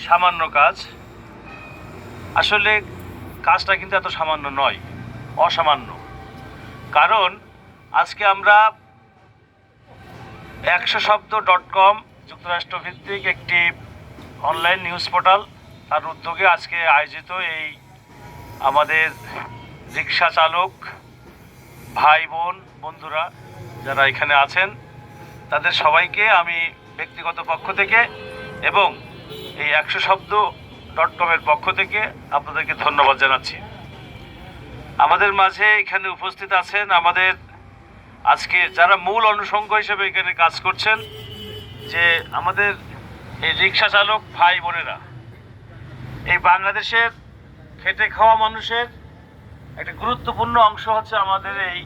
সামান্য কাজ, আসলে কাজটা কিন্তু এত সামান্য নয়, অসামান্য। কারণ আজকে আমরা 100শব্দ.com যুক্তরাষ্ট্রভিত্তিক একটি অনলাইন নিউজ পোর্টাল, তার উদ্যোগে আজকে আয়োজিত এই আমাদের রিক্সা চালক ভাই বোন বন্ধুরা যারা এখানে আছেন, তাদের সবাইকে আমি ব্যক্তিগত পক্ষ থেকে এবং এই 100শব্দ.com-এর পক্ষ থেকে আপনাদেরকে ধন্যবাদ জানাচ্ছি। আমাদের মাঝে এখানে উপস্থিত আছেন আমাদের আজকে যারা মূল অনুষঙ্গ হিসেবে এখানে কাজ করছেন, যে আমাদের এই রিক্সা চালক ভাই বোনেরা। এই বাংলাদেশের খেটে খাওয়া মানুষের একটা গুরুত্বপূর্ণ অংশ হচ্ছে আমাদের এই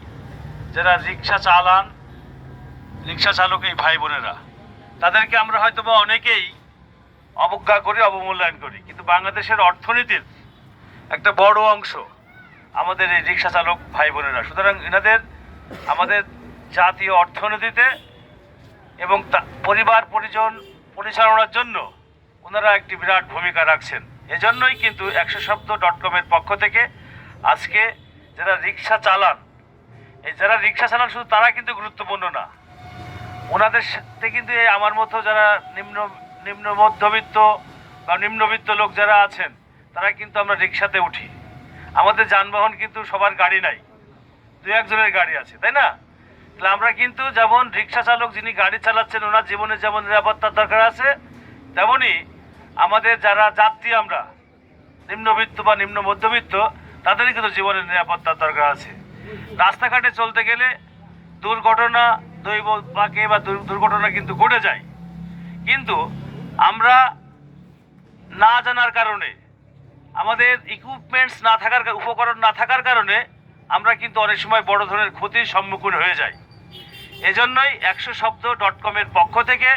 যারা রিক্সা চালান, রিক্সা চালক এই ভাই বোনেরা। তাদেরকে আমরা হয়তো বা অনেকেই অবজ্ঞা করি, অবমূল্যায়ন করি, কিন্তু বাংলাদেশের অর্থনীতির একটা বড় অংশ আমাদের এই রিক্সা চালক ভাই বোনেরা। সুতরাং এনাদের আমাদের জাতীয় অর্থনীতিতে এবং পরিবার পরিজন পরিচালনার জন্য ওনারা একটি বিরাট ভূমিকা রাখছেন। এজন্যই কিন্তু 100শব্দ.com-এর পক্ষ থেকে আজকে যারা রিক্সা চালান, এই যারা রিক্সা চালান শুধু তারা কিন্তু গুরুত্বপূর্ণ না, ওনাদের সাথে কিন্তু এই আমার মতো যারা নিম্ন মধ্যবিত্ত বা নিম্নবিত্ত লোক যারা আছেন, তারা কিন্তু আমরা রিক্সাতে উঠি। আমাদের যানবাহন কিন্তু সবার গাড়ি নাই, দু একজনের গাড়ি আছে, তাই না? তাহলে আমরা কিন্তু যেমন রিক্সা চালক যিনি গাড়ি চালাচ্ছেন ওনার জীবনে যেমন নিরাপত্তার দরকার আছে, তেমনই আমাদের যারা যাত্রী আমরা নিম্নবিত্ত বা নিম্ন মধ্যবিত্ত, তাদেরই কিন্তু জীবনের নিরাপত্তার দরকার আছে। রাস্তাঘাটে চলতে গেলে দুর্ঘটনা দৈব বাঁকে বা দুর্ঘটনা কিন্তু ঘটে যায়, কিন্তু আমরা না জানার কারণে, আমাদের ইকুইপমেন্টস না থাকার, উপকরণ না থাকার কারণে আমরা কিন্তু অনেক সময় বড় ধরনের ক্ষতির সম্মুখীন হয়ে যাই। এজন্যই 100শব্দ.com-এর পক্ষ থেকে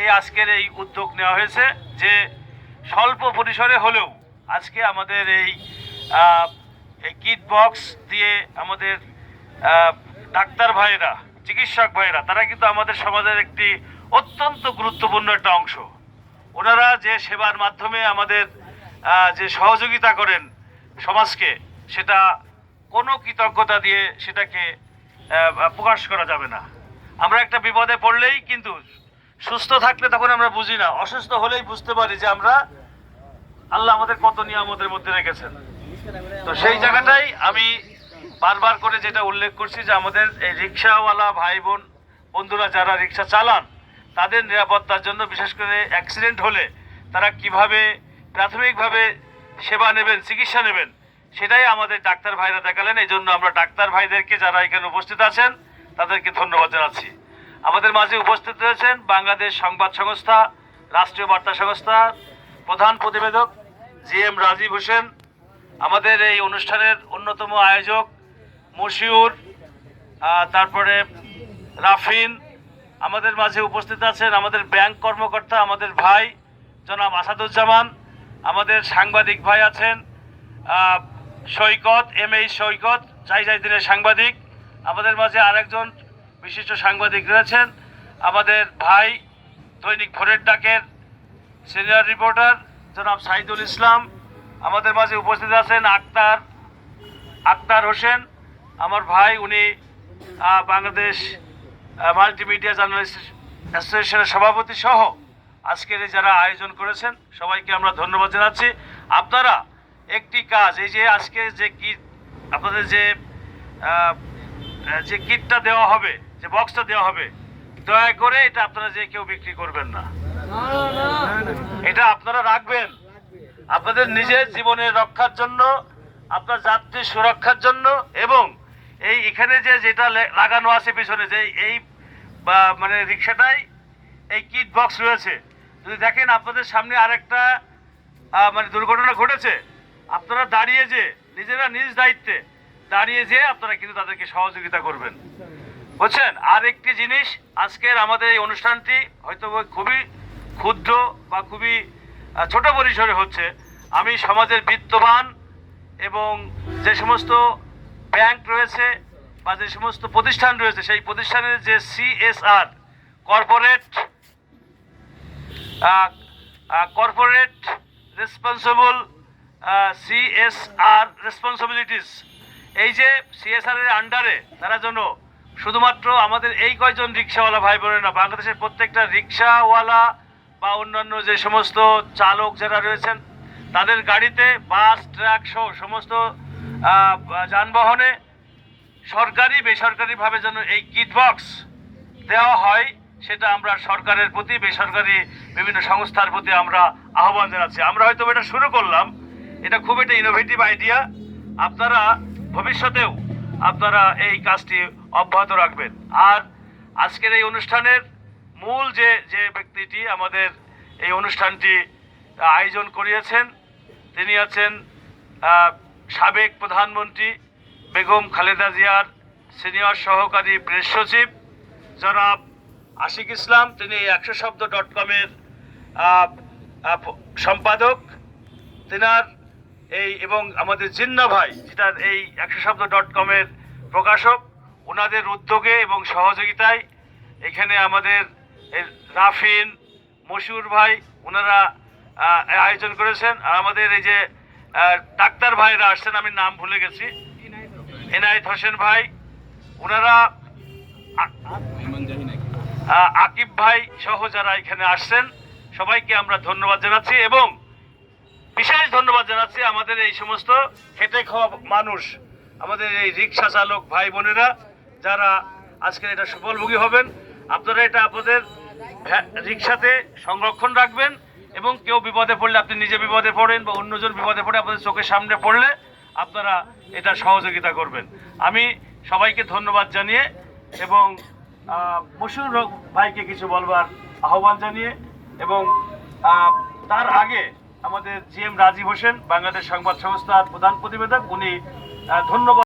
এই আজকের এই উদ্যোগ নেওয়া হয়েছে, যে স্বল্প পরিসরে হলেও আজকে আমাদের এই কিট বক্স দিয়ে আমাদের ডাক্তার ভাইয়েরা, চিকিৎসক ভাইয়েরা, তারা কিন্তু আমাদের সমাজের একটি অত্যন্ত গুরুত্বপূর্ণ একটা অংশ। ওনারা যে সেবার মাধ্যমে আমাদের যে সহযোগিতা করেন সমাজকে, সেটা কোনো কৃতজ্ঞতা দিয়ে সেটাকে প্রকাশ করা যাবে না। আমরা একটা বিপদে পড়লেই কিন্তু, সুস্থ থাকলে তখন আমরা বুঝি না, অসুস্থ হলেই বুঝতে পারি যে আমরা আল্লাহ আমাদের কত নিয়ামতের মধ্যে রেখেছেন। তো সেই জায়গাটাই আমি বারবার করে যেটা উল্লেখ করছি, যে আমাদের এই রিক্সাওয়ালা ভাই বোন বন্ধুরা যারা রিক্সা চালান, তাদের নিরাপত্তার জন্য, বিশেষ করে অ্যাক্সিডেন্ট হলে তারা কিভাবে প্রাথমিকভাবে সেবা নেবেন, চিকিৎসা নেবেন, সেটাই আমাদের ডাক্তার ভাইরা দেখালেন। এই জন্য আমরা ডাক্তার ভাইদেরকে যারা এখানে উপস্থিত আছেন তাদেরকে ধন্যবাদ জানাচ্ছি। আমাদের মাঝে উপস্থিত রয়েছেন বাংলাদেশ সংবাদ সংস্থা, রাষ্ট্রীয় বার্তা সংস্থার প্রধান প্রতিবেদক GM রাজীব হোসেন, আমাদের এই অনুষ্ঠানের অন্যতম আয়োজক মশিউর, তারপরে রাফিন। আমাদের মাঝে উপস্থিত আছেন আমাদের ব্যাংক কর্মকর্তা আমাদের ভাই জনাব আসাদুজ্জামান, আমাদের সাংবাদিক ভাই আছেন সৈকত, সৈকত দিনের সাংবাদিক। আমাদের মাঝে আরেকজন বিশিষ্ট সাংবাদিক রয়েছেন আমাদের ভাই দৈনিক ভোরের ডাকের সিনিয়র রিপোর্টার জনাব সাইদুল ইসলাম। আমাদের মাঝে উপস্থিত আছেন আক্তার হোসেন, আমার ভাই, উনি বাংলাদেশ মাল্টিমিডিয়া জার্নালিস্ট অ্যাসোসিয়েশনের সভাপতি সহ আজকের যারা আয়োজন করেছেন সবাইকে আমরা ধন্যবাদ জানাচ্ছি। আপনারা একটি কাজ, এই যে আজকে যে কিট, আপনাদের যে কিটটা দেওয়া হবে, যে বক্সটা দেওয়া হবে, দয়া করে এটা আপনারা যে কেউ বিক্রি করবেন না, এটা আপনারা রাখবেন আপনাদের নিজের জীবনের রক্ষার জন্য, আপনার যাত্রীর সুরক্ষার জন্য। এবং এখানে যেটা লাগানো আছে পিছনে, যে এই মানে রিক্সাটাই এই কিট বক্স রয়েছে, যদি দেখেন আপনাদের সামনে আরেকটা মানে দুর্ঘটনা ঘটেছে, আপনারা দাঁড়িয়ে যে নিজেরা নিজ দায়িত্বে দাঁড়িয়ে যে আপনারা কিন্তু তাদেরকে সহযোগিতা করবেন, বুঝছেন? আর একটি জিনিস, আজকের আমাদের এই অনুষ্ঠানটি হয়তো খুবই ক্ষুদ্র বা খুবই ছোট পরিসরে হচ্ছে। আমি সমাজের বিত্তবান এবং যে সমস্ত ব্যাংক রয়েছে বা যে সমস্ত প্রতিষ্ঠান রয়েছে, সেই প্রতিষ্ঠানের যে CSR corporate corporate responsible CSR responsibilities, এই যে CSR এর আন্ডারে তারা যেন শুধুমাত্র আমাদের এই কয়জন রিক্সাওয়ালা ভাই বোনের না, বাংলাদেশের প্রত্যেকটা রিক্সাওয়ালা বা অন্যান্য যে সমস্ত চালক যারা রয়েছেন তাদের গাড়িতে, বাস ট্রাক সহ সমস্ত যানবাহনে সরকারি বেসরকারিভাবে যেন এই কিট বক্স দেওয়া হয়, সেটা আমরা সরকারের প্রতি, বেসরকারি বিভিন্ন সংস্থার প্রতি আমরা আহ্বান জানাচ্ছি। আমরা হয়তো এটা শুরু করলাম, এটা খুব একটা ইনোভেটিভ আইডিয়া, আপনারা ভবিষ্যতেও আপনারা এই কাজটি অব্যাহত রাখবেন। আর আজকের এই অনুষ্ঠানের মূল যে ব্যক্তিটি আমাদের এই অনুষ্ঠানটি আয়োজন করিয়েছেন, তিনি আছেন সাবেক প্রধানমন্ত্রী বেগম খালেদা জিয়ার সিনিয়র সহকারী প্রেস সচিব জনাব আশিক ইসলাম। তিনি 100শব্দ.com-এর সম্পাদক, তেনার এই এবং আমাদের জিন্না ভাই যেটার এই 100শব্দ.com-এর প্রকাশক, ওনাদের উদ্যোগে এবং সহযোগিতায় এখানে আমাদের রাফিন, মশিউর ভাই ওনারা আয়োজন করেছেন। আর আমাদের এই যে ডাক্তার ভাইরা আসছেন, আমি নাম ভুলে গেছি, এনায়েত হোসেন ভাই, ওনারা আকিব ভাই সহ যারা এখানে আসছেন, সবাইকে আমরা ধন্যবাদ জানাচ্ছি এবং বিশেষ ধন্যবাদ জানাচ্ছি আমাদের এই সমস্ত খেটে খাওয়া মানুষ, আমাদের এই রিক্সা চালক ভাই বোনেরা যারা আজকের এটা সুফলভোগী হবেন। আপনারা এটা আপনাদের রিক্সাতে সংরক্ষণ রাখবেন এবং কেউ বিপদে পড়লে, আপনি নিজে বিপদে পড়েন বা অন্যজন বিপদে পড়ে আপনাদের চোখের সামনে পড়লে আপনারা এটা সহযোগিতা করবেন। আমি সবাইকে ধন্যবাদ জানিয়ে এবং মশিউর ভাইকে কিছু বলবার আহ্বান জানিয়ে এবং তার আগে আমাদের GM রাজীব হোসেন, বাংলাদেশ সংবাদ সংস্থার প্রধান প্রতিবেদক, উনি ধন্যবাদ।